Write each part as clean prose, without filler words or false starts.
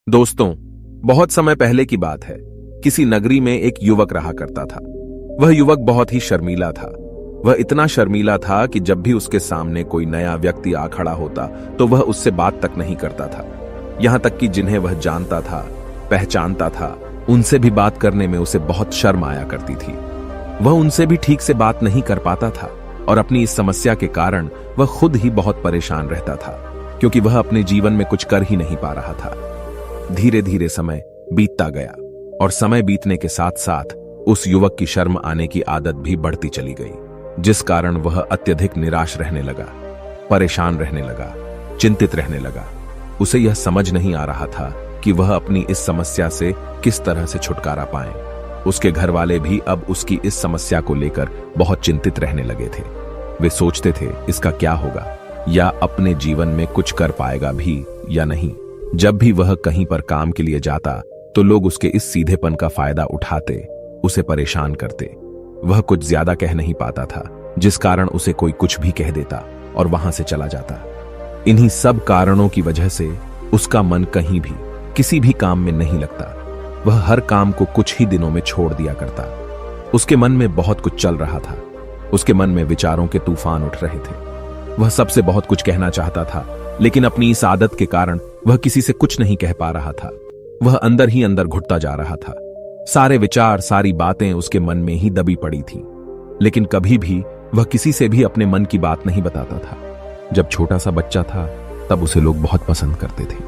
दोस्तों, बहुत समय पहले की बात है। किसी नगरी में एक युवक रहा करता था। वह युवक बहुत ही शर्मीला था। वह इतना शर्मीला था कि जब भी उसके सामने कोई नया व्यक्ति आ खड़ा होता तो वह उससे बात तक नहीं करता था। यहां तक कि जिन्हें वह जानता था, पहचानता था, उनसे भी बात करने में उसे बहुत शर्म आया करती थी। वह उनसे भी ठीक से बात नहीं कर पाता था और अपनी इस समस्या के कारण वह खुद ही बहुत परेशान रहता था, क्योंकि वह अपने जीवन में कुछ कर ही नहीं पा रहा था। धीरे धीरे समय बीतता गया और समय बीतने के साथ साथ उस युवक की शर्म आने की आदत भी बढ़ती चली गई, जिस कारण वह अत्यधिक निराश रहने लगा, परेशान रहने लगा, चिंतित रहने लगा। उसे यह समझ नहीं आ रहा था कि वह अपनी इस समस्या से किस तरह से छुटकारा पाए। उसके घर वाले भी अब उसकी इस समस्या को लेकर बहुत चिंतित रहने लगे थे। वे सोचते थे इसका क्या होगा, या अपने जीवन में कुछ कर पाएगा भी या नहीं। जब भी वह कहीं पर काम के लिए जाता तो लोग उसके इस सीधेपन का फायदा उठाते, उसे परेशान करते। वह कुछ ज्यादा कह नहीं पाता था, जिस कारण उसे कोई कुछ भी कह देता और वहां से चला जाता। इन्हीं सब कारणों की वजह से उसका मन कहीं भी किसी भी काम में नहीं लगता। वह हर काम को कुछ ही दिनों में छोड़ दिया करता। उसके मन में बहुत कुछ चल रहा था। उसके मन में विचारों के तूफान उठ रहे थे। वह सबसे बहुत कुछ कहना चाहता था, लेकिन अपनी इस आदत के कारण वह किसी से कुछ नहीं कह पा रहा था। वह अंदर ही अंदर घुटता जा रहा था। सारे विचार, सारी बातें उसके मन में ही दबी पड़ी थीं, लेकिन कभी भी वह किसी से भी अपने मन की बात नहीं बताता था। जब छोटा सा बच्चा था तब उसे लोग बहुत पसंद करते थे।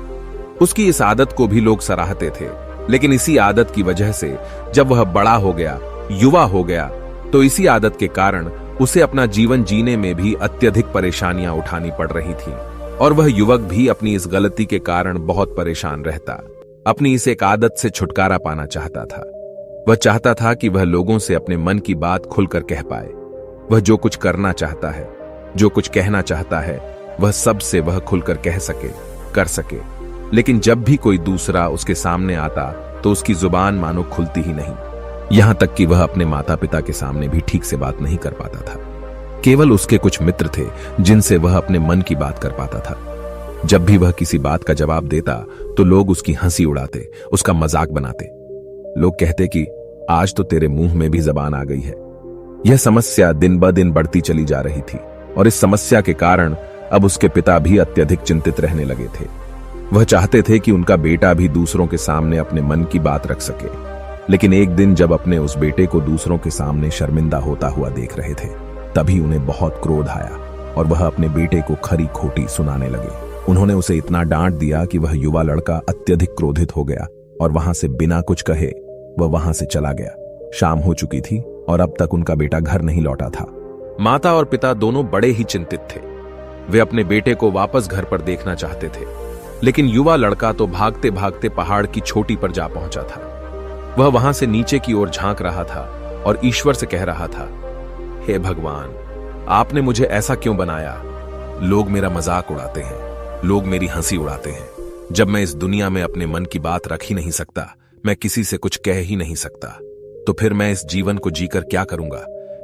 उसकी इस आदत को भी लोग सराहते थे, लेकिन इसी आदत की वजह से जब वह बड़ा हो गया, युवा हो गया, तो इसी आदत के कारण उसे अपना जीवन जीने में भी अत्यधिक परेशानियां उठानी पड़ रही थीं। और वह युवक भी अपनी इस गलती के कारण बहुत परेशान रहता। अपनी इस एक आदत से छुटकारा पाना चाहता था। वह चाहता था कि वह लोगों से अपने मन की बात खुलकर कह पाए। वह जो कुछ करना चाहता है, जो कुछ कहना चाहता है, वह सबसे वह खुलकर कह सके, कर सके। लेकिन जब भी कोई दूसरा उसके सामने आता तो उसकी जुबान मानो खुलती ही नहीं। यहां तक कि वह अपने माता पिता के सामने भी ठीक से बात नहीं कर पाता था। केवल उसके कुछ मित्र थे जिनसे वह अपने मन की बात कर पाता था। जब भी वह किसी बात का जवाब देता तो लोग उसकी हंसी उड़ाते, उसका मजाक बनाते। लोग कहते कि आज तो तेरे मुंह में भी जबान आ गई है। यह समस्या दिन ब दिन बढ़ती चली जा रही थी और इस समस्या के कारण अब उसके पिता भी अत्यधिक चिंतित रहने लगे थे। वह चाहते थे कि उनका बेटा भी दूसरों के सामने अपने मन की बात रख सके, लेकिन एक दिन जब अपने उस बेटे को दूसरों के सामने शर्मिंदा होता हुआ देख रहे थे, तभी उन्हें बहुत क्रोध आया और वह अपने बेटे को खरी खोटी सुनाने लगे। उन्होंने उसे इतना डांट दिया कि वह युवा लड़का अत्यधिक क्रोधित हो गया और वहां से बिना कुछ कहे वह वहां से चला गया। शाम हो चुकी थी और अब तक उनका बेटा घर नहीं लौटा था। माता और पिता दोनों बड़े ही चिंतित थे। वे अपने बेटे को वापस घर पर देखना चाहते थे, लेकिन युवा लड़का तो भागते भागते पहाड़ की चोटी पर जा पहुंचा था। वह वहां से नीचे की ओर झांक रहा था और ईश्वर से कह रहा था, हे भगवान, आपने मुझे ऐसा क्यों बनाया? लोग मेरा मजाक उड़ाते हैं, लोग मेरी हंसी उड़ाते हैं। जब मैं इस दुनिया में अपने मन की बात रख ही नहीं सकता, मैं किसी से कुछ कह ही नहीं सकता, तो फिर मैं इस जीवन को जीकर क्या करूंगा?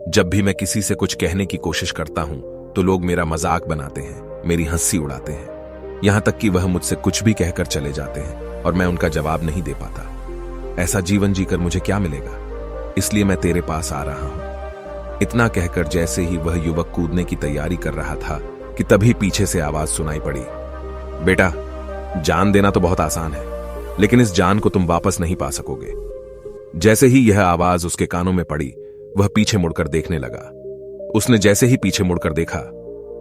जब भी मैं किसी से कुछ कहने की कोशिश करता हूं तो लोग मेरा मजाक बनाते हैं, मेरी हंसी उड़ाते हैं। यहां तक कि वह मुझसे कुछ भी कहकर चले जाते हैं और मैं उनका जवाब नहीं दे पाता। ऐसा जीवन जीकर मुझे क्या मिलेगा? इसलिए मैं तेरे पास आ रहा हूं। इतना कहकर जैसे ही वह युवक कूदने की तैयारी कर रहा था कि तभी पीछे से आवाज सुनाई पड़ी, बेटा, जान देना तो बहुत आसान है, लेकिन इस जान को तुम वापस नहीं पा सकोगे। जैसे ही यह आवाज उसके कानों में पड़ी, वह पीछे मुड़कर देखने लगा। उसने जैसे ही पीछे मुड़कर देखा,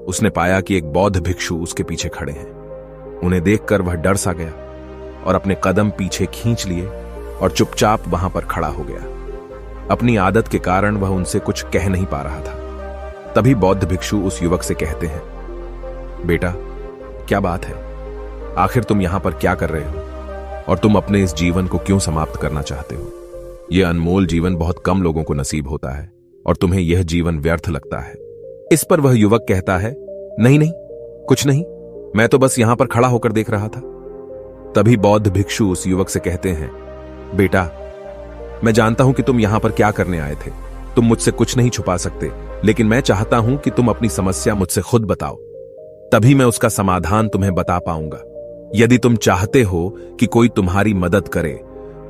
उसने पाया कि एक बौद्ध भिक्षु उसके पीछे खड़े हैं। उन्हें देखकर वह डर सा गया और अपने कदम पीछे खींच लिए और चुपचाप वहां पर खड़ा हो गया। अपनी आदत के कारण वह उनसे कुछ कह नहीं पा रहा था। तभी बौद्ध भिक्षु उस युवक से कहते हैं, बेटा, क्या बात है? आखिर तुम यहां पर क्या कर रहे हो और तुम अपने इस जीवन को क्यों समाप्त करना चाहते हो? यह अनमोल जीवन बहुत कम लोगों को नसीब होता है और तुम्हें यह जीवन व्यर्थ लगता है। इस पर वह युवक कहता है, नहीं नहीं, कुछ नहीं, मैं तो बस यहां पर खड़ा होकर देख रहा था। तभी बौद्ध भिक्षु उस युवक से कहते हैं, बेटा, मैं जानता हूं कि तुम यहां पर क्या करने आए थे। तुम मुझसे कुछ नहीं छुपा सकते, लेकिन मैं चाहता हूं कि तुम अपनी समस्या मुझसे खुद बताओ, तभी मैं उसका समाधान तुम्हें बता पाऊंगा। यदि तुम चाहते हो कि कोई तुम्हारी मदद करे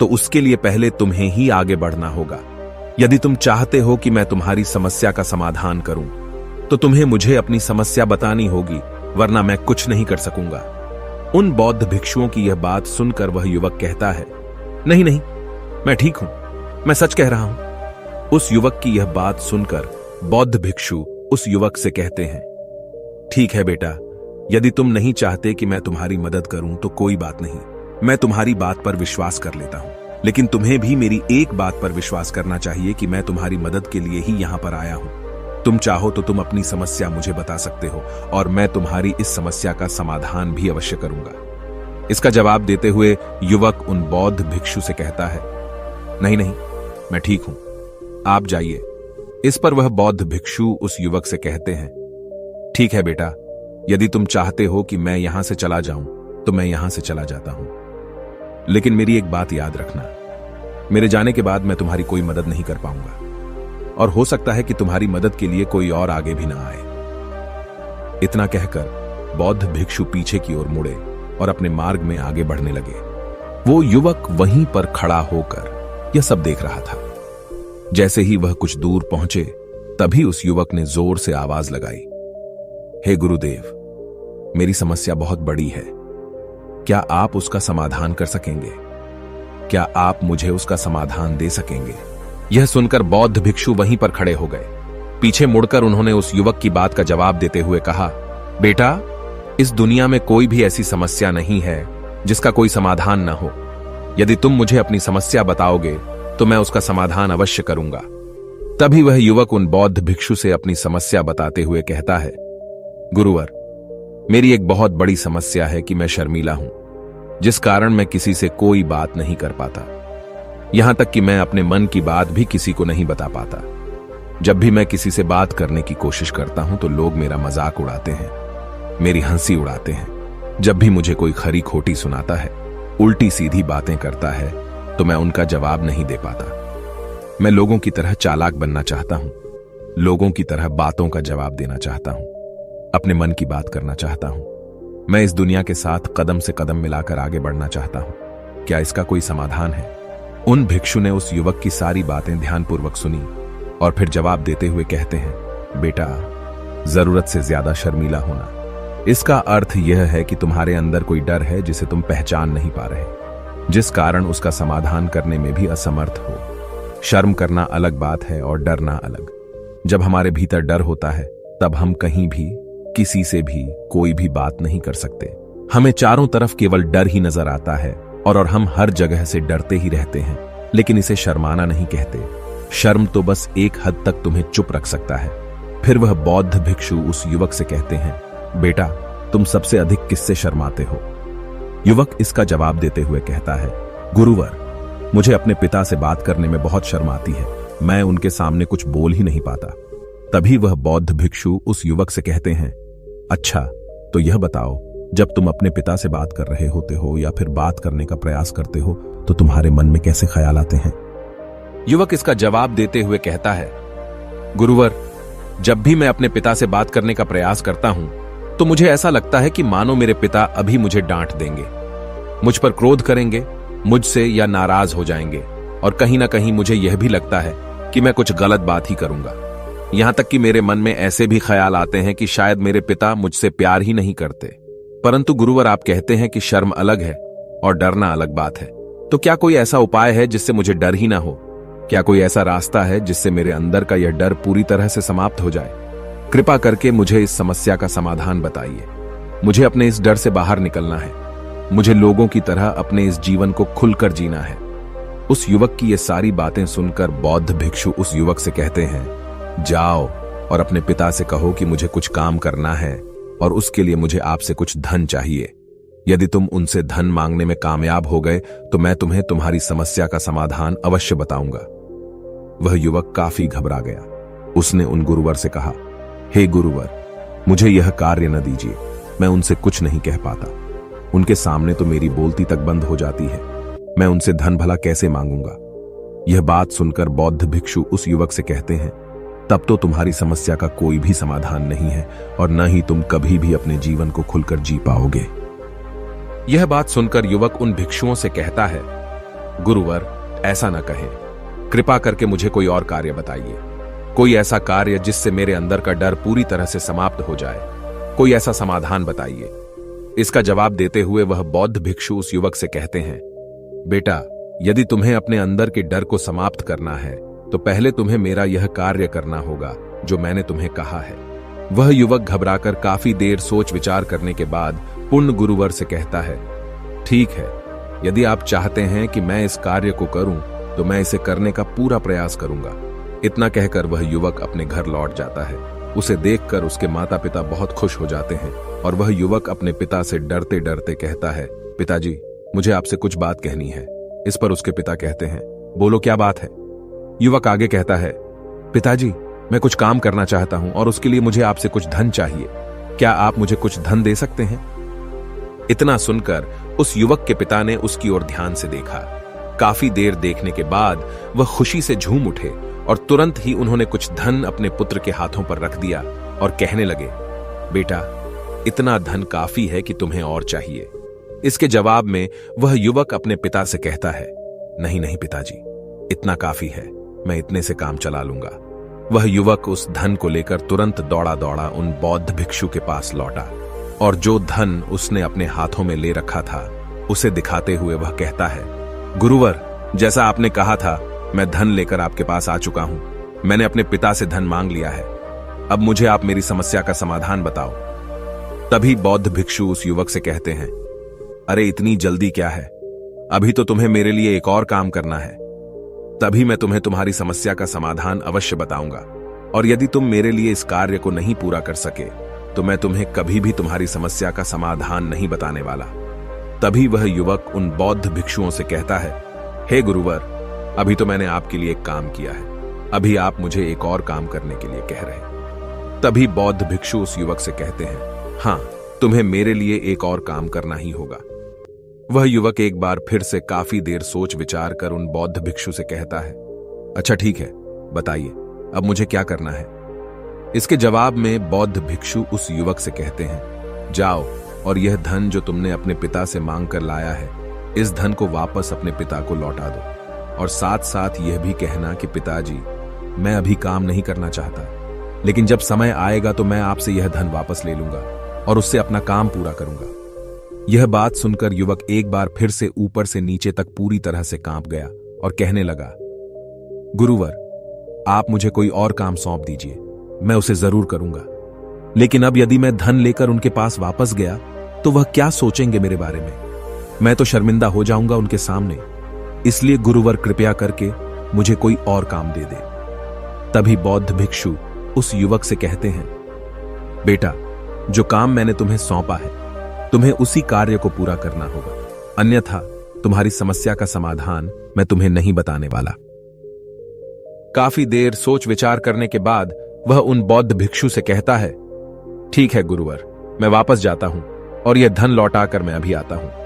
तो उसके लिए पहले तुम्हें ही आगे बढ़ना होगा। यदि तुम चाहते हो कि मैं तुम्हारी समस्या का समाधान करूं तो तुम्हें मुझे अपनी समस्या बतानी होगी, वरना मैं कुछ नहीं कर सकूंगा। उन बौद्ध भिक्षुओं की यह बात सुनकर वह युवक कहता है, नहीं नहीं, मैं ठीक हूं, मैं सच कह रहा हूं। उस युवक की यह बात सुनकर बौद्ध भिक्षु उस युवक से कहते हैं, ठीक है बेटा, यदि तुम नहीं चाहते कि मैं तुम्हारी मदद करूं तो कोई बात नहीं, मैं तुम्हारी बात पर विश्वास कर लेता हूं। लेकिन तुम्हें भी मेरी एक बात पर विश्वास करना चाहिए कि मैं तुम्हारी मदद के लिए ही यहां पर आया हूं। तुम चाहो तो तुम अपनी समस्या मुझे बता सकते हो और मैं तुम्हारी इस समस्या का समाधान भी अवश्य करूंगा। इसका जवाब देते हुए युवक उन बौद्ध भिक्षु से कहता है, नहीं नहीं, मैं ठीक हूं, आप जाइए। इस पर वह बौद्ध भिक्षु उस युवक से कहते हैं, ठीक है बेटा, यदि तुम चाहते हो कि मैं यहां से चला जाऊं तो मैं यहां से चला जाता हूं, लेकिन मेरी एक बात याद रखना, मेरे जाने के बाद मैं तुम्हारी कोई मदद नहीं कर पाऊंगा और हो सकता है कि तुम्हारी मदद के लिए कोई और आगे भी ना आए। इतना कहकर बौद्ध भिक्षु पीछे की ओर मुड़े और अपने मार्ग में आगे बढ़ने लगे। वो युवक वहीं पर खड़ा होकर यह सब देख रहा था। जैसे ही वह कुछ दूर पहुंचे तभी उस युवक ने जोर से आवाज लगाई, हे गुरुदेव, मेरी समस्या बहुत बड़ी है, क्या आप उसका समाधान कर सकेंगे? क्या आप मुझे उसका समाधान दे सकेंगे? यह सुनकर बौद्ध भिक्षु वहीं पर खड़े हो गए। पीछे मुड़कर उन्होंने उस युवक की बात का जवाब देते हुए कहा, बेटा, इस दुनिया में कोई भी ऐसी समस्या नहीं है जिसका कोई समाधान न हो। यदि तुम मुझे अपनी समस्या बताओगे तो मैं उसका समाधान अवश्य करूंगा। तभी वह युवक उन बौद्ध भिक्षु से अपनी समस्या बताते हुए कहता है, गुरुवर, मेरी एक बहुत बड़ी समस्या है कि मैं शर्मीला हूं, जिस कारण मैं किसी से कोई बात नहीं कर पाता। यहां तक कि मैं अपने मन की बात भी किसी को नहीं बता पाता। जब भी मैं किसी से बात करने की कोशिश करता हूं तो लोग मेरा मजाक उड़ाते हैं, मेरी हंसी उड़ाते हैं। जब भी मुझे कोई खरी खोटी सुनाता है, उल्टी सीधी बातें करता है, तो मैं उनका जवाब नहीं दे पाता। मैं लोगों की तरह चालाक बनना चाहता हूं, लोगों की तरह बातों का जवाब देना चाहता हूं, अपने मन की बात करना चाहता हूं। मैं इस दुनिया के साथ कदम से कदम मिलाकर आगे बढ़ना चाहता हूं। क्या इसका कोई समाधान है? उन भिक्षु ने उस युवक की सारी बातें ध्यानपूर्वक सुनी और फिर जवाब देते हुए कहते हैं, बेटा, जरूरत से ज्यादा शर्मीला होना, इसका अर्थ यह है कि तुम्हारे अंदर कोई डर है जिसे तुम पहचान नहीं पा रहे, जिस कारण उसका समाधान करने में भी असमर्थ हो। शर्म करना अलग बात है और डरना अलग। जब हमारे भीतर डर होता है तब हम कहीं भी, किसी से भी कोई भी बात नहीं कर सकते। हमें चारों तरफ केवल डर ही नजर आता है और हम हर जगह से डरते ही रहते हैं, लेकिन इसे शर्माना नहीं कहते। शर्म तो बस एक हद तक तुम्हें चुप रख सकता है। फिर वह बौद्ध भिक्षु उस युवक से कहते हैं, बेटा, तुम सबसे अधिक किससे शर्माते हो? युवक इसका जवाब देते हुए कहता है, गुरुवर, मुझे अपने पिता से बात करने में बहुत शर्म आती है, मैं उनके सामने कुछ बोल ही नहीं पाता। तभी वह बौद्ध भिक्षु उस युवक से कहते हैं, अच्छा, तो यह बताओ, जब तुम अपने पिता से बात कर रहे होते हो या फिर बात करने का प्रयास करते हो तो तुम्हारे मन में कैसे ख्याल आते हैं? युवक इसका जवाब देते हुए कहता है, गुरुवर, जब भी मैं अपने पिता से बात करने का प्रयास करता हूं तो मुझे ऐसा लगता है कि मानो मेरे पिता अभी मुझे डांट देंगे, मुझ पर क्रोध करेंगे, मुझसे या नाराज हो जाएंगे, और कहीं ना कहीं मुझे यह भी लगता है कि मैं कुछ गलत बात ही करूंगा। यहां तक कि मेरे मन में ऐसे भी ख्याल आते हैं कि शायद मेरे पिता मुझसे प्यार ही नहीं करते। परंतु गुरुवर, आप कहते हैं कि शर्म अलग है और डरना अलग बात है, तो क्या कोई ऐसा उपाय है जिससे मुझे डर ही ना हो? क्या कोई ऐसा रास्ता है जिससे मेरे अंदर का यह डर पूरी तरह से समाप्त हो जाए? कृपा करके मुझे इस समस्या का समाधान बताइए। मुझे अपने इस डर से बाहर निकलना है। मुझे लोगों की तरह अपने इस जीवन को खुलकर जीना है। उस युवक की ये सारी बातें सुनकर बौद्ध भिक्षु उस युवक से कहते हैं, जाओ और अपने पिता से कहो कि मुझे कुछ काम करना है और उसके लिए मुझे आपसे कुछ धन चाहिए। यदि तुम उनसे धन मांगने में कामयाब हो गए तो मैं तुम्हें तुम्हारी समस्या का समाधान अवश्य बताऊंगा। वह युवक काफी घबरा गया। उसने उन गुरुवर से कहा, हे गुरुवर, मुझे यह कार्य न दीजिए, मैं उनसे कुछ नहीं कह पाता। उनके सामने तो मेरी बोलती तक बंद हो जाती है, मैं उनसे धन भला कैसे मांगूंगा? यह बात सुनकर बौद्ध भिक्षु उस युवक से कहते हैं, तब तो तुम्हारी समस्या का कोई भी समाधान नहीं है और न ही तुम कभी भी अपने जीवन को खुलकर जी पाओगे। यह बात सुनकर युवक उन भिक्षुओं से कहता है, गुरुवर, ऐसा न कहें, कृपा करके मुझे कोई और कार्य बताइए, कोई ऐसा कार्य जिससे मेरे अंदर का डर पूरी तरह से समाप्त हो जाए, कोई ऐसा समाधान बताइए। इसका जवाब देते हुए वह बौद्ध भिक्षु उस युवक से कहते हैं, बेटा, यदि तुम्हें अपने अंदर के डर को समाप्त करना है तो पहले तुम्हें मेरा यह कार्य करना होगा जो मैंने तुम्हें कहा है। वह युवक घबराकर काफी देर सोच विचार करने के बाद पूर्ण गुरुवर से कहता है, ठीक है, यदि आप चाहते हैं कि मैं इस कार्य को करूं तो मैं इसे करने का पूरा प्रयास करूंगा। इतना कहकर वह युवक अपने घर लौट जाता है। उसे देखकर उसके माता पिता बहुत खुश हो जाते हैं और वह युवक अपने पिता से डरते डरते कहता है, पिताजी, मुझे आपसे कुछ बात कहनी है। इस पर उसके पिता कहते हैं, बोलो, क्या बात है। युवक आगे कहता है, पिताजी, मैं कुछ काम करना चाहता हूं और उसके लिए मुझे आपसे कुछ धन चाहिए। क्या आप मुझे कुछ धन दे सकते हैं? इतना सुनकर उस युवक के पिता ने उसकी ओर ध्यान से देखा। काफी देर देखने के बाद वह खुशी से झूम उठे और तुरंत ही उन्होंने कुछ धन अपने पुत्र के हाथों पर रख दिया और कहने लगे, बेटा, इतना धन काफी है कि तुम्हें और चाहिए। इसके जवाब में वह युवक अपने पिता से कहता है, नहीं नहीं पिताजी, इतना काफी है, मैं इतने से काम चला लूंगा। वह युवक उस धन को लेकर तुरंत दौड़ा दौड़ा उन बौद्ध भिक्षु के पास लौटा और जो धन उसने अपने हाथों में ले रखा था उसे दिखाते हुए वह कहता है, गुरुवर, जैसा आपने कहा था, मैं धन लेकर आपके पास आ चुका हूं। मैंने अपने पिता से धन मांग लिया है। अब मुझे आप मेरी समस्या का समाधान बताओ। तभी बौद्ध भिक्षु उस युवक से कहते हैं, अरे इतनी जल्दी क्या है, अभी तो तुम्हें मेरे लिए एक और काम करना है, तभी मैं तुम्हें तुम्हारी समस्या का समाधान अवश्य बताऊंगा। और यदि तुम मेरे लिए इस कार्य को नहीं पूरा कर सके तो मैं तुम्हें कभी भी तुम्हारी समस्या का समाधान नहीं बताने वाला। तभी वह युवक उन बौद्ध भिक्षुओं से कहता है, हे गुरुवर, अभी तो मैंने आपके लिए एक काम किया है, अभी आप मुझे एक और काम करने के लिए कह रहे। तभी बौद्ध भिक्षु उस युवक से कहते हैं, हां, तुम्हें मेरे लिए एक और काम करना ही होगा। वह युवक एक बार फिर से काफी देर सोच विचार कर उन बौद्ध भिक्षु से कहता है, अच्छा ठीक है, बताइए, अब मुझे क्या करना है। इसके जवाब में बौद्ध भिक्षु उस युवक से कहते हैं, जाओ और यह धन जो तुमने अपने पिता से मांग कर लाया है, इस धन को वापस अपने पिता को लौटा दो और साथ साथ यह भी कहना कि पिताजी, मैं अभी काम नहीं करना चाहता, लेकिन जब समय आएगा तो मैं आपसे यह धन वापस ले लूंगा और उससे अपना काम पूरा करूंगा। यह बात सुनकर युवक एक बार फिर से ऊपर से नीचे तक पूरी तरह से कांप गया और कहने लगा, गुरुवर, आप मुझे कोई और काम सौंप दीजिए, मैं उसे जरूर करूंगा। लेकिन अब यदि मैं धन लेकर उनके पास वापस गया तो वह क्या सोचेंगे मेरे बारे में? मैं तो शर्मिंदा हो जाऊंगा उनके सामने। इसलिए गुरुवर, कृपया करके मुझे कोई और काम दे दे। तभी बौद्ध भिक्षु उस युवक से कहते हैं, बेटा, जो काम मैंने तुम्हें सौंपा है, तुम्हें उसी कार्य को पूरा करना होगा, अन्यथा तुम्हारी समस्या का समाधान मैं तुम्हें नहीं बताने वाला। काफी देर सोच विचार करने के बाद वह उन बौद्ध भिक्षु से कहता है, ठीक है गुरुवर, मैं वापस जाता हूं और यह धन लौटाकर मैं अभी आता हूं।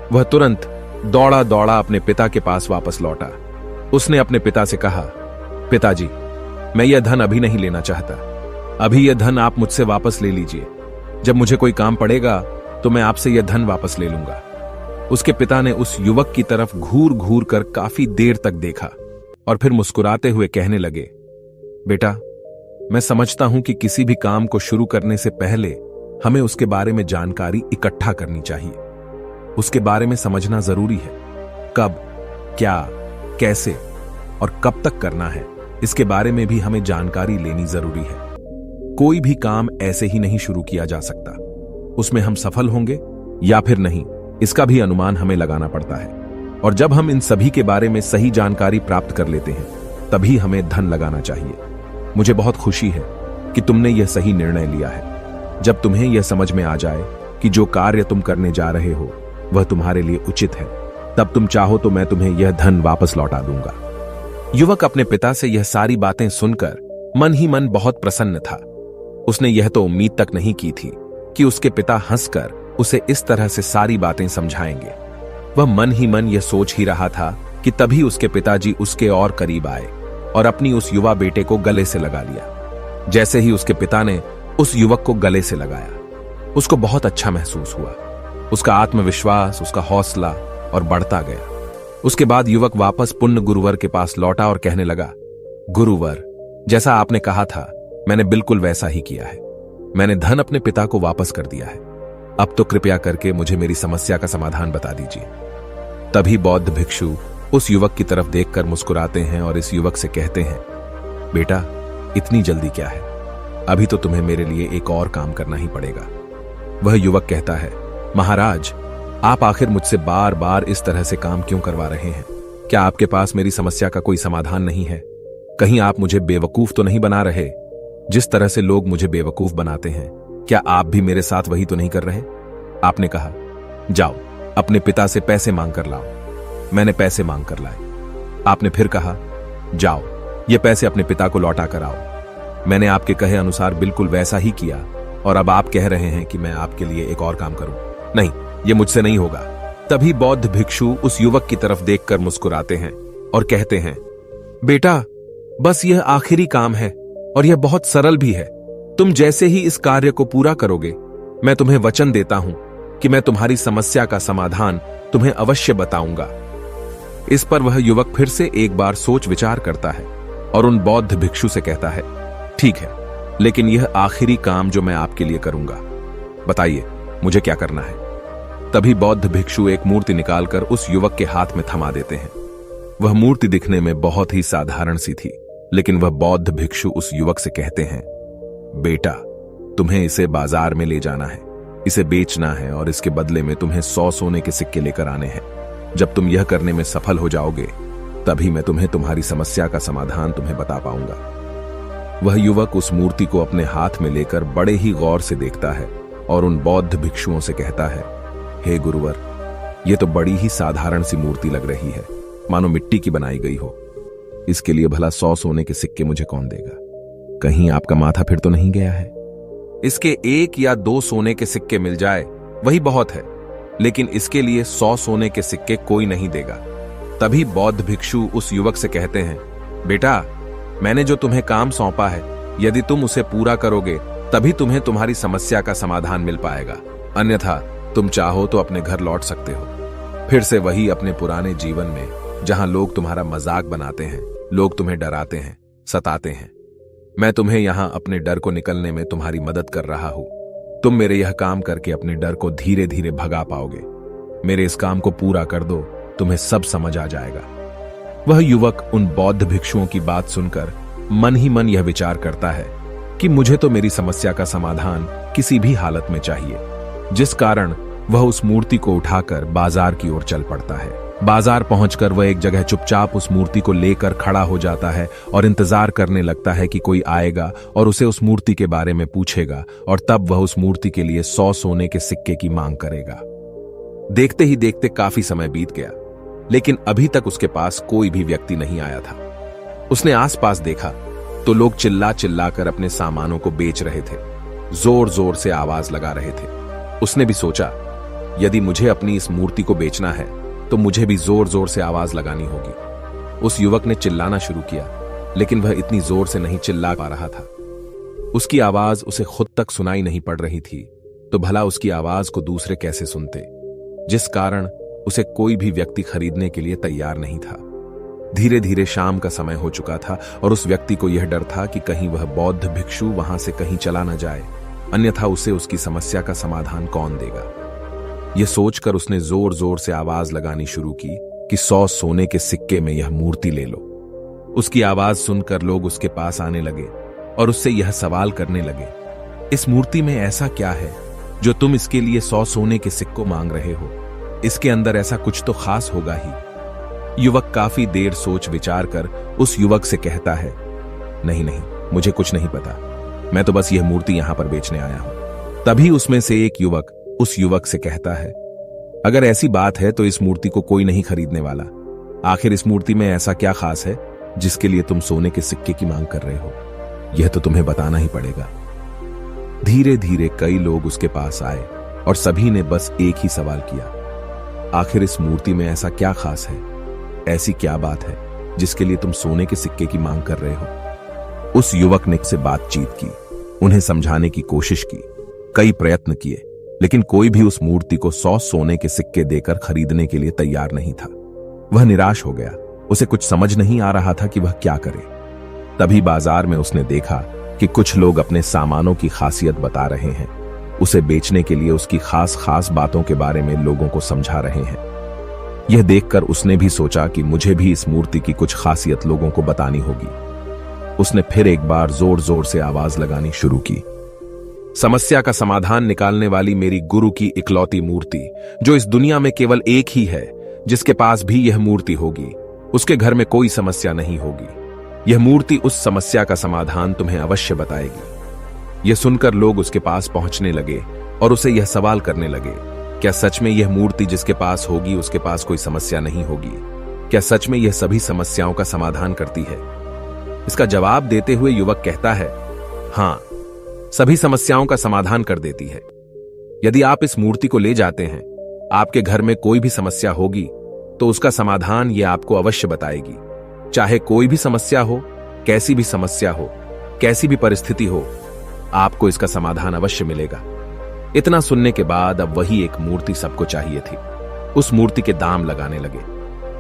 वह तुरंत दौड़ा दौड़ा अपने पिता के पास वापस लौटा। उसने अपने पिता से कहा, पिताजी, मैं यह धन अभी नहीं लेना चाहता, अभी यह धन आप मुझसे वापस ले लीजिए। जब मुझे कोई काम पड़ेगा तो मैं आपसे यह धन वापस ले लूंगा। उसके पिता ने उस युवक की तरफ घूर घूर कर काफी देर तक देखा और फिर मुस्कुराते हुए कहने लगे, बेटा, मैं समझता हूं कि किसी भी काम को शुरू करने से पहले हमें उसके बारे में जानकारी इकट्ठा करनी चाहिए। उसके बारे में समझना जरूरी है। कब, क्या, कैसे और कब तक करना है, इसके बारे में भी हमें जानकारी लेनी जरूरी है। कोई भी काम ऐसे ही नहीं शुरू किया जा सकता। उसमें हम सफल होंगे या फिर नहीं, इसका भी अनुमान हमें लगाना पड़ता है। और जब हम इन सभी के बारे में सही जानकारी प्राप्त कर लेते हैं, तभी हमें धन लगाना चाहिए। मुझे बहुत खुशी है कि तुमने यह सही निर्णय लिया है। जब तुम्हें यह समझ में आ जाए कि जो कार्य तुम करने जा रहे हो वह तुम्हारे लिए उचित है, तब तुम चाहो तो मैं तुम्हें यह धन वापस लौटा दूंगा। युवक अपने पिता से यह सारी बातें सुनकर मन ही मन बहुत प्रसन्न था। उसने यह तो उम्मीद तक नहीं की थी कि उसके पिता हंसकर उसे इस तरह से सारी बातें समझाएंगे। वह मन ही मन यह सोच ही रहा था कि तभी उसके पिताजी उसके और करीब आए और अपनी उस युवा बेटे को गले से लगा लिया। जैसे ही उसके पिता ने उस युवक को गले से लगाया, उसको बहुत अच्छा महसूस हुआ। उसका आत्मविश्वास, उसका हौसला और बढ़ता गया। उसके बाद युवक वापस पुण्य गुरुवर के पास लौटा और कहने लगा, गुरुवर, जैसा आपने कहा था मैंने बिल्कुल वैसा ही किया है। मैंने धन अपने पिता को वापस कर दिया है। अब तो कृपया करके मुझे मेरी समस्या का समाधान बता दीजिए। तभी बौद्ध भिक्षु उस युवक की तरफ देखकर मुस्कुराते हैं और इस युवक से कहते हैं, बेटा, इतनी जल्दी क्या है? अभी तो तुम्हें मेरे लिए एक और काम करना ही पड़ेगा। वह युवक कहता है, महाराज, आप आखिर मुझसे बार बार इस तरह से काम क्यों करवा रहे हैं? क्या आपके पास मेरी समस्या का कोई समाधान नहीं है? कहीं आप मुझे बेवकूफ तो नहीं बना रहे? जिस तरह से लोग मुझे बेवकूफ बनाते हैं, क्या आप भी मेरे साथ वही तो नहीं कर रहे? आपने कहा, जाओ अपने पिता से पैसे मांग कर लाओ। मैंने पैसे मांग कर लाए। आपने फिर कहा, जाओ ये पैसे अपने पिता को लौटा कर आओ। मैंने आपके कहे अनुसार बिल्कुल वैसा ही किया और अब आप कह रहे हैं कि मैं आपके लिए एक और काम करूं। नहीं, ये मुझसे नहीं होगा। तभी बौद्ध भिक्षु उस युवक की तरफ देखकर मुस्कुराते हैं और कहते हैं, बेटा, बस यह आखिरी काम है और यह बहुत सरल भी है। तुम जैसे ही इस कार्य को पूरा करोगे, मैं तुम्हें वचन देता हूं कि मैं तुम्हारी समस्या का समाधान तुम्हें अवश्य बताऊंगा। इस पर वह युवक फिर से एक बार सोच विचार करता है और उन बौद्ध भिक्षु से कहता है, ठीक है, लेकिन यह आखिरी काम जो मैं आपके लिए करूंगा, बताइए मुझे क्या करना है? तभी बौद्ध भिक्षु एक मूर्ति निकालकर उस युवक के हाथ में थमा देते हैं। वह मूर्ति दिखने में बहुत ही साधारण सी थी, लेकिन वह बौद्ध भिक्षु उस युवक से कहते हैं, बेटा, तुम्हें इसे बाजार में ले जाना है, इसे बेचना है और इसके बदले में तुम्हें 100 सोने के सिक्के लेकर आने हैं। जब तुम यह करने में सफल हो जाओगे, तभी मैं तुम्हें तुम्हारी समस्या का समाधान तुम्हें बता पाऊंगा। वह युवक उस मूर्ति को अपने हाथ में लेकर बड़े ही गौर से देखता है और उन बौद्ध भिक्षुओं से कहता है, हे गुरुवर, यह तो बड़ी ही साधारण सी मूर्ति लग रही है, मानो मिट्टी की बनाई गई हो। इसके लिए भला 100 सोने के सिक्के मुझे कौन देगा? कहीं आपका माथा फिर तो नहीं गया है? इसके 1 या 2 सोने के सिक्के मिल जाए वही बहुत है, लेकिन इसके लिए 100 सोने के सिक्के कोई नहीं देगा। तभी बौद्ध भिक्षु उस युवक से कहते हैं, बेटा, मैंने जो तुम्हें काम सौंपा है, यदि तुम उसे पूरा करोगे तभी तुम्हें तुम्हारी समस्या का समाधान मिल पाएगा, अन्यथा तुम चाहो तो अपने घर लौट सकते हो, फिर से वही अपने पुराने जीवन में, जहां लोग तुम्हारा मजाक बनाते हैं, लोग तुम्हें डराते हैं, सताते हैं। मैं तुम्हें यहां अपने डर को निकलने में तुम्हारी मदद कर रहा हूं। तुम मेरे यह काम करके अपने डर को धीरे धीरे भगा पाओगे। मेरे इस काम को पूरा कर दो, तुम्हें सब समझ आ जाएगा। वह युवक उन बौद्ध भिक्षुओं की बात सुनकर मन ही मन यह विचार करता है कि मुझे तो मेरी समस्या का समाधान किसी भी हालत में चाहिए, जिस कारण वह उस मूर्ति को उठाकर बाजार की ओर चल पड़ता है। बाजार पहुंचकर वह एक जगह चुपचाप उस मूर्ति को लेकर खड़ा हो जाता है और इंतजार करने लगता है कि कोई आएगा और उसे उस मूर्ति के बारे में पूछेगा और तब वह उस मूर्ति के लिए 100 सोने के सिक्के की मांग करेगा। देखते ही देखते काफी समय बीत गया, लेकिन अभी तक उसके पास कोई भी व्यक्ति नहीं आया था। उसने आसपास देखा तो लोग चिल्ला चिल्ला कर अपने सामानों को बेच रहे थे, जोर जोर से आवाज लगा रहे थे। उसने भी सोचा, यदि मुझे अपनी इस मूर्ति को बेचना है तो मुझे भी जोर जोर से आवाज लगानी होगी। उस युवक ने चिल्लाना शुरू किया, लेकिन वह इतनी जोर से नहीं चिल्ला पा रहा था। उसकी आवाज उसे खुद तक सुनाई नहीं पड़ रही थी, तो भला उसकी आवाज को दूसरे कैसे सुनते, जिस कारण उसे कोई भी व्यक्ति खरीदने के लिए तैयार नहीं था। धीरे धीरे शाम का समय हो चुका था और उस व्यक्ति को यह डर था कि कहीं वह बौद्ध भिक्षु वहां से कहीं चला न जाए, अन्यथा उसे उसकी समस्या का समाधान कौन देगा। यह सोचकर उसने जोर जोर से आवाज लगानी शुरू की कि 100 सोने के सिक्के में यह मूर्ति ले लो। उसकी आवाज सुनकर लोग उसके पास आने लगे और उससे यह सवाल करने लगे, इस मूर्ति में ऐसा क्या है जो तुम इसके लिए 100 सोने के सिक्कों मांग रहे हो? इसके अंदर ऐसा कुछ तो खास होगा ही। युवक काफी देर सोच विचार कर उस युवक से कहता है, नहीं नहीं, मुझे कुछ नहीं पता, मैं तो बस यह मूर्ति यहां पर बेचने आया हूं। तभी उसमें से एक युवक उस युवक से कहता है, अगर ऐसी बात है तो इस मूर्ति को कोई नहीं खरीदने वाला। आखिर इस मूर्ति में ऐसा क्या खास है जिसके लिए तुम सोने के सिक्के की मांग कर रहे हो? यह तो तुम्हें बताना ही पड़ेगा। धीरे धीरे कई लोग उसके पास आए और सभी ने बस एक ही सवाल किया, आखिर इस मूर्ति में ऐसा क्या खास है, ऐसी क्या बात है जिसके लिए तुम सोने के सिक्के की मांग कर रहे हो? उस युवक ने से बातचीत की, उन्हें समझाने की कोशिश की, कई प्रयत्न किए, लेकिन कोई भी उस मूर्ति को 100 सोने के सिक्के देकर खरीदने के लिए तैयार नहीं था। वह निराश हो गया। उसे कुछ समझ नहीं आ रहा था कि वह क्या करे। तभी बाजार में उसने देखा कि कुछ लोग अपने सामानों की खासियत बता रहे हैं, उसे बेचने के लिए उसकी खास खास बातों के बारे में लोगों को समझा रहे हैं। यह देखकर उसने भी सोचा कि मुझे भी इस मूर्ति की कुछ खासियत लोगों को बतानी होगी। उसने फिर एक बार जोर जोर से आवाज लगानी शुरू की। समस्या का समाधान निकालने वाली मेरी गुरु की इकलौती मूर्ति, जो इस दुनिया में केवल एक ही है जिसके पास भी यह मूर्ति होगी, उसके घर में कोई समस्या नहीं होगी। यह मूर्ति उस समस्या का समाधान तुम्हें अवश्य बताएगी। यह सुनकर लोग उसके पास पहुंचने लगे और उसे यह सवाल करने लगे, क्या सच में यह मूर्ति जिसके पास होगी उसके पास कोई समस्या नहीं होगी? क्या सच में यह सभी समस्याओं का समाधान करती है? इसका जवाब देते हुए युवक कहता है, हां, सभी समस्याओं का समाधान कर देती है। यदि आप इस मूर्ति को ले जाते हैं, आपके घर में कोई भी समस्या होगी तो उसका समाधान यह आपको अवश्य बताएगी। चाहे कोई भी समस्या हो, कैसी भी समस्या हो, कैसी भी परिस्थिति हो, आपको इसका समाधान अवश्य मिलेगा। इतना सुनने के बाद अब वही एक मूर्ति सबको चाहिए थी। उस मूर्ति के दाम लगाने लगे।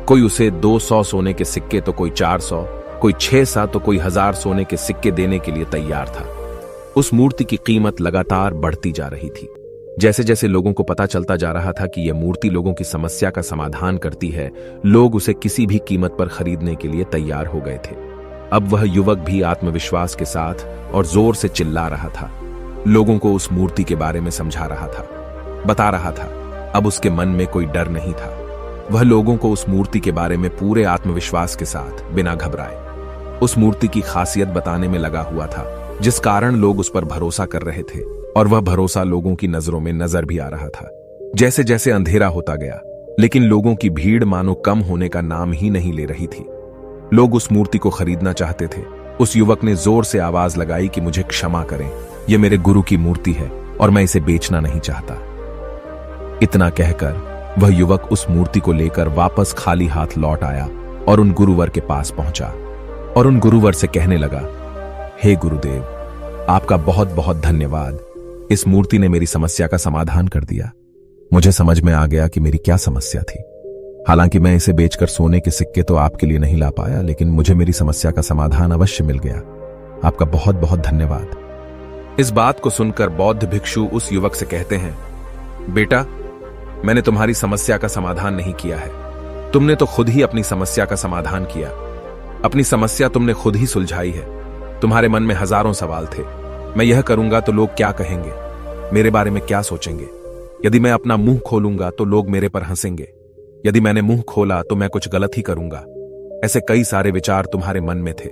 कोई उसे 200 सोने के सिक्के तो कोई 400, कोई 600 तो कोई 1000 सोने के सिक्के देने के लिए तैयार था। उस मूर्ति की कीमत लगातार बढ़ती जा रही थी। जैसे जैसे लोगों को पता चलता जा रहा था कि यह मूर्ति लोगों की समस्या का समाधान करती है, लोग उसे किसी भी कीमत पर खरीदने के लिए तैयार हो गए थे। अब वह युवक भी आत्मविश्वास के साथ और जोर से चिल्ला रहा था, लोगों को उस मूर्ति के बारे में समझा रहा था, बता रहा था। अब उसके मन में कोई डर नहीं था। वह लोगों को उस मूर्ति के बारे में पूरे आत्मविश्वास के साथ, बिना घबराए, उस मूर्ति की खासियत बताने में लगा हुआ था, जिस कारण लोग उस पर भरोसा कर रहे थे। और वह भरोसा लोगों की नजरों में नजर भी आ रहा था। जैसे जैसे अंधेरा होता गया, लेकिन लोगों की भीड़ मानो कम होने का नाम ही नहीं ले रही थी। लोग उस मूर्ति को खरीदना चाहते थे। उस युवक ने जोर से आवाज लगाई कि मुझे क्षमा करें, यह मेरे गुरु की मूर्ति है और मैं इसे बेचना नहीं चाहता। इतना कहकर वह युवक उस मूर्ति को लेकर वापस खाली हाथ लौट आया और उन गुरुवर के पास पहुंचा और उन गुरुवर से कहने लगा, हे गुरुदेव, आपका बहुत बहुत धन्यवाद। इस मूर्ति ने मेरी समस्या का समाधान कर दिया। मुझे समझ में आ गया कि मेरी क्या समस्या थी। हालांकि मैं इसे बेचकर सोने के सिक्के तो आपके लिए नहीं ला पाया, लेकिन मुझे मेरी समस्या का समाधान अवश्य मिल गया। आपका बहुत बहुत धन्यवाद। इस बात को सुनकर बौद्ध भिक्षु उस युवक से कहते हैं, बेटा, मैंने तुम्हारी समस्या का समाधान नहीं किया है। तुमने तो खुद ही अपनी समस्या का समाधान किया। अपनी समस्या तुमने खुद ही सुलझाई है। तुम्हारे मन में हजारों सवाल थे। मैं यह करूंगा तो लोग क्या कहेंगे, मेरे बारे में क्या सोचेंगे? यदि मैं अपना मुंह खोलूंगा तो लोग मेरे पर हंसेंगे। यदि मैंने मुंह खोला तो मैं कुछ गलत ही करूंगा। ऐसे कई सारे विचार तुम्हारे मन में थे।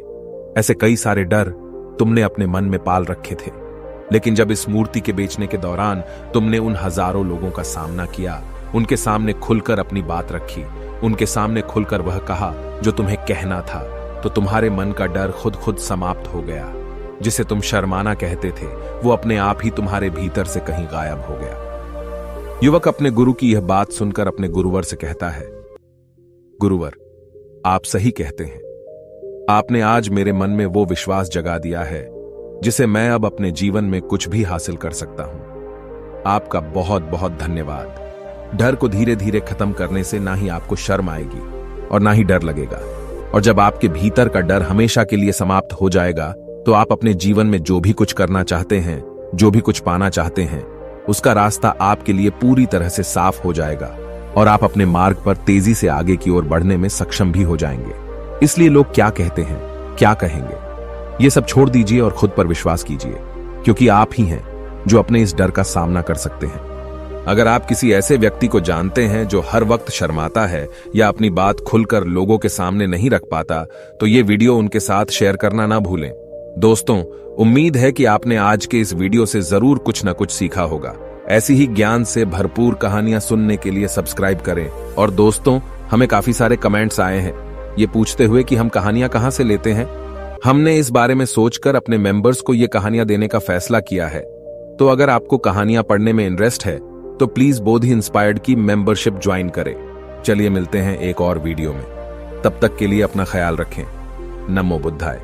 ऐसे कई सारे डर तुमने अपने मन में पाल रखे थे। लेकिन जब इस मूर्ति के बेचने के दौरान तुमने उन हजारों लोगों का सामना किया, उनके सामने खुलकर अपनी बात रखी, उनके सामने खुलकर वह कहा जो तुम्हें कहना था, तो तुम्हारे मन का डर खुद खुद समाप्त हो गया। जिसे तुम शर्माना कहते थे, वो अपने आप ही तुम्हारे भीतर से कहीं गायब हो गया। युवक अपने गुरु की यह बात सुनकर अपने गुरुवर से कहता है, गुरुवर, आप सही कहते हैं। आपने आज मेरे मन में वो विश्वास जगा दिया है जिसे मैं अब अपने जीवन में कुछ भी हासिल कर सकता हूं। आपका बहुत बहुत धन्यवाद। डर को धीरे धीरे खत्म करने से ना ही आपको शर्म आएगी और ना ही डर लगेगा। और जब आपके भीतर का डर हमेशा के लिए समाप्त हो जाएगा, तो आप अपने जीवन में जो भी कुछ करना चाहते हैं, जो भी कुछ पाना चाहते हैं, उसका रास्ता आपके लिए पूरी तरह से साफ हो जाएगा और आप अपने मार्ग पर तेजी से आगे की ओर बढ़ने में सक्षम भी हो जाएंगे। इसलिए लोग क्या कहते हैं, क्या कहेंगे, ये सब छोड़ दीजिए और खुद पर विश्वास कीजिए, क्योंकि आप ही हैं जो अपने इस डर का सामना कर सकते हैं। अगर आप किसी ऐसे व्यक्ति को जानते हैं जो हर वक्त शर्माता है या अपनी बात खुलकर लोगों के सामने नहीं रख पाता, तो ये वीडियो उनके साथ शेयर करना ना भूलें। दोस्तों, उम्मीद है कि आपने आज के इस वीडियो से जरूर कुछ न कुछ सीखा होगा। ऐसी ही ज्ञान से भरपूर कहानियां सुनने के लिए सब्सक्राइब करें। और दोस्तों, हमें काफी सारे कमेंट्स आए हैं ये पूछते हुए कि हम कहानियां कहां से लेते हैं। हमने इस बारे में सोचकर अपने मेंबर्स को ये कहानियां देने का फैसला किया है। तो अगर आपको कहानियां पढ़ने में इंटरेस्ट है तो प्लीज बोधि इंस्पायर्ड की मेंबरशिप ज्वाइन करें। चलिए मिलते हैं एक और वीडियो में। तब तक के लिए अपना ख्याल रखें। नमो बुद्धाय।